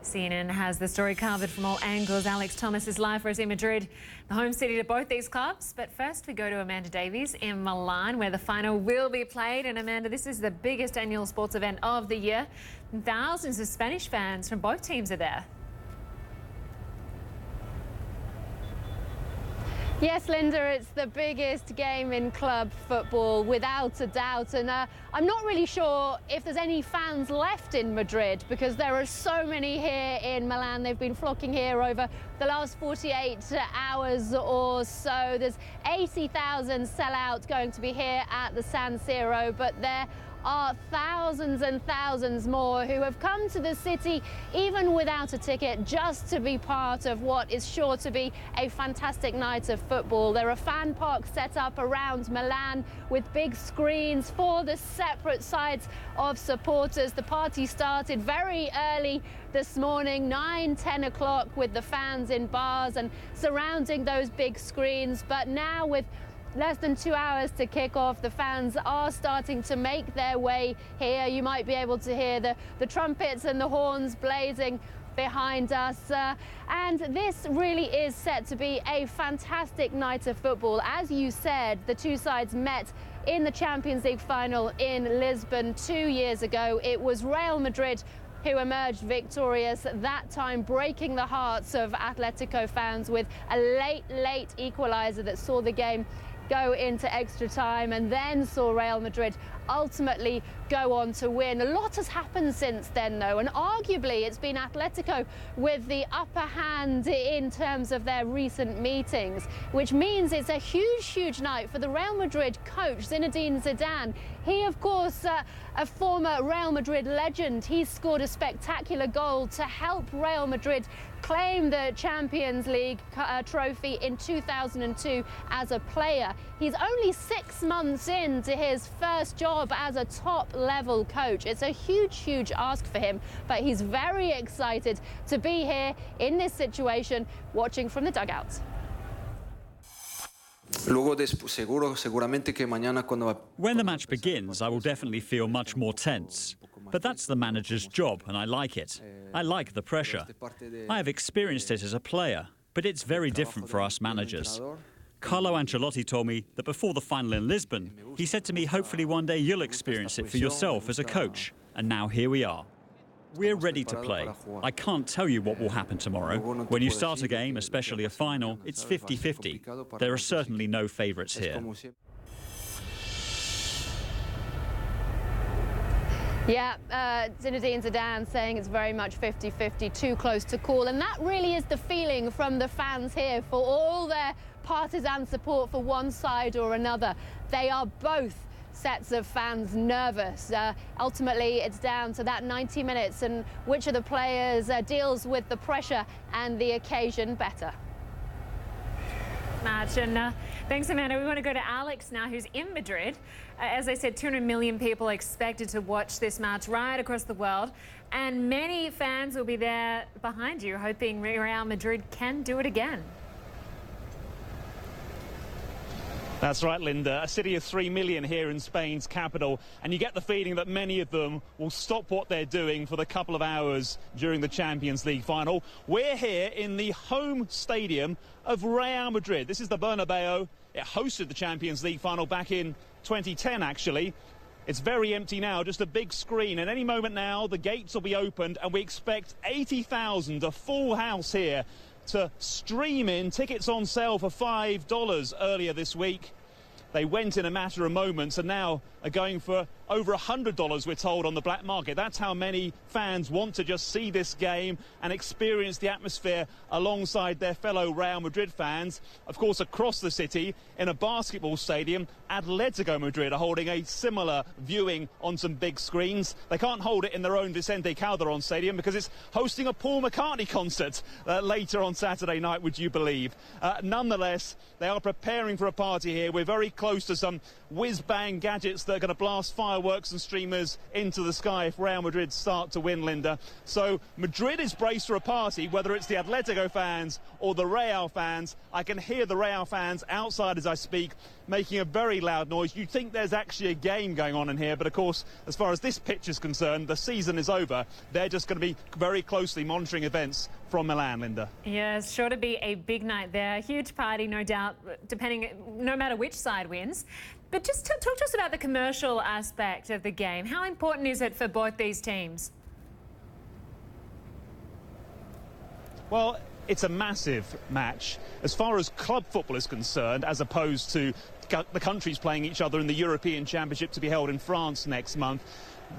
CNN has the story covered from all angles. Alex Thomas is live for us in Madrid, the home city to both these clubs. But first we go to Amanda Davies in Milan, where the final will be played. And Amanda, this is the biggest annual sports event of the year. Thousands of Spanish fans from both teams are there. Yes, Lynda, it's the biggest game in club football, without a doubt. And I'm not really sure if there's any fans left in Madrid, because there are so many here in Milan. They've been flocking here over the last 48 hours or so. There's 80,000 sellouts going to be here at the San Siro, but there are thousands and thousands more who have come to the city even without a ticket, just to be part of what is sure to be a fantastic night of football. There are fan parks set up around Milan with big screens for the separate sides of supporters. The party started very early this morning, 9-10 o'clock, with the fans in bars and surrounding those big screens. But now, with less than 2 hours to kick off, the fans are starting to make their way here. You might be able to hear the trumpets and the horns blazing behind us. And this really is set to be a fantastic night of football. As you said, the two sides met in the Champions League final in Lisbon 2 years ago. It was Real Madrid who emerged victorious, that time breaking the hearts of Athletico fans with a late equaliser that saw the game go into extra time, and then saw Real Madrid ultimately go on to win. A lot has happened since then, though, and arguably it's been Athletico with the upper hand in terms of their recent meetings, which means it's a huge night for the Real Madrid coach, Zinedine Zidane. He, of course, a former Real Madrid legend. He scored a spectacular goal to help Real Madrid claim the Champions League trophy in 2002 as a player. He's only 6 months into his first job as a top-level coach. It's a huge ask for him, but he's very excited to be here in this situation, watching from the dugout. When the match begins, I will definitely feel much more tense. But that's the manager's job, and I like it. I like the pressure. I have experienced it as a player, but it's very different for us managers. Carlo Ancelotti told me that before the final in Lisbon, he said to me, hopefully one day you'll experience it for yourself as a coach. And now here we are. We're ready to play. I can't tell you what will happen tomorrow. When you start a game, especially a final, it's 50-50. There are certainly no favourites here. Yeah, Zinedine Zidane saying it's very much 50-50, too close to call. And that really is the feeling from the fans here, for all their partisan support for one side or another. They are both sets of fans nervous. Ultimately, it's down to that 90 minutes and which of the players deals with the pressure and the occasion better. Match. And thanks, Amanda. We want to go to Alex now, who's in Madrid. As I said, 200 million people expected to watch this match right across the world, and many fans will be there behind you, hoping Real Madrid can do it again. That's right, Lynda. A city of 3 million here in Spain's capital, and you get the feeling that many of them will stop what they're doing for the couple of hours during the Champions League final. We're here in the home stadium of Real Madrid. This is the Bernabeu. It hosted the Champions League final back in 2010, actually. It's very empty now, just a big screen. And any moment now, the gates will be opened, and we expect 80,000, a full house here, to stream in. Tickets on sale for $5 earlier this week. They went in a matter of moments and now are going for over $100, we're told, on the black market. That's how many fans want to just see this game and experience the atmosphere alongside their fellow Real Madrid fans. Of course, across the city, in a basketball stadium, Athletico Madrid are holding a similar viewing on some big screens. They can't hold it in their own Vicente Calderon stadium because it's hosting a Paul McCartney concert later on Saturday night, would you believe? Nonetheless, they are preparing for a party here. We're very close to some whiz-bang gadgets that are going to blast fireworks fireworks and streamers into the sky if Real Madrid start to win, Lynda. So Madrid is braced for a party, whether it's the Athletico fans or the Real fans. I can hear the Real fans outside as I speak, making a very loud noise. You'd think there's actually a game going on in here, but of course, as far as this pitch is concerned, the season is over. They're just going to be very closely monitoring events from Milan, Lynda. Yeah, it's sure to be a big night there. A huge party, no doubt, no matter which side wins. But just talk to us about the commercial aspect of the game. How important is it for both these teams? Well, it's a massive match as far as club football is concerned, as opposed to the countries playing each other in the European Championship to be held in France next month.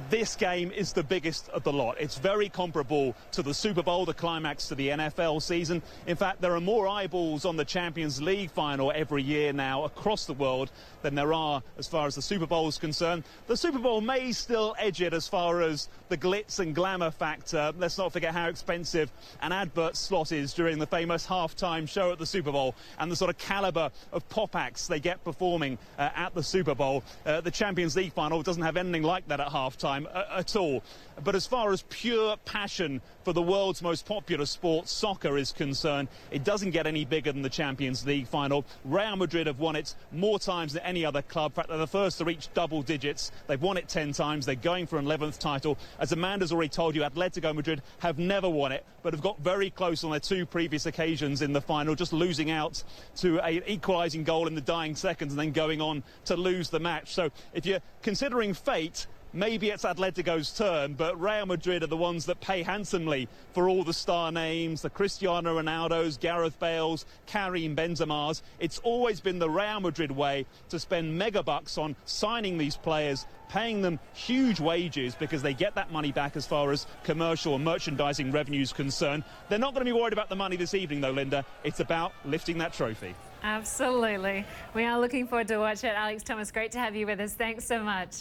This game is the biggest of the lot. It's very comparable to the Super Bowl, the climax to the NFL season. In fact, there are more eyeballs on the Champions League final every year now across the world than there are as far as the Super Bowl is concerned. The Super Bowl may still edge it as far as the glitz and glamour factor. Let's not forget how expensive an advert slot is during the famous halftime show at the Super Bowl and the sort of caliber of pop acts they get performing at the Super Bowl. The Champions League final doesn't have anything like that at halftime at all. But as far as pure passion for the world's most popular sport, soccer, is concerned, it doesn't get any bigger than the Champions League final. Real Madrid have won it more times than any other club. In fact, they're the first to reach double digits. They've won it 10 times. They're going for an 11th title. As Amanda's already told you, Athletico Madrid have never won it, but have got very close on their two previous occasions in the final, just losing out to an equalising goal in the dying seconds and then going on to lose the match. So if you're considering fate, maybe it's Atletico's turn, but Real Madrid are the ones that pay handsomely for all the star names, the Cristiano Ronaldos, Gareth Bales, Karim Benzema's. It's always been the Real Madrid way to spend mega bucks on signing these players, paying them huge wages because they get that money back as far as commercial and merchandising revenue is concerned. They're not going to be worried about the money this evening, though, Lynda. It's about lifting that trophy. Absolutely. We are looking forward to watch it. Alex Thomas, great to have you with us. Thanks so much.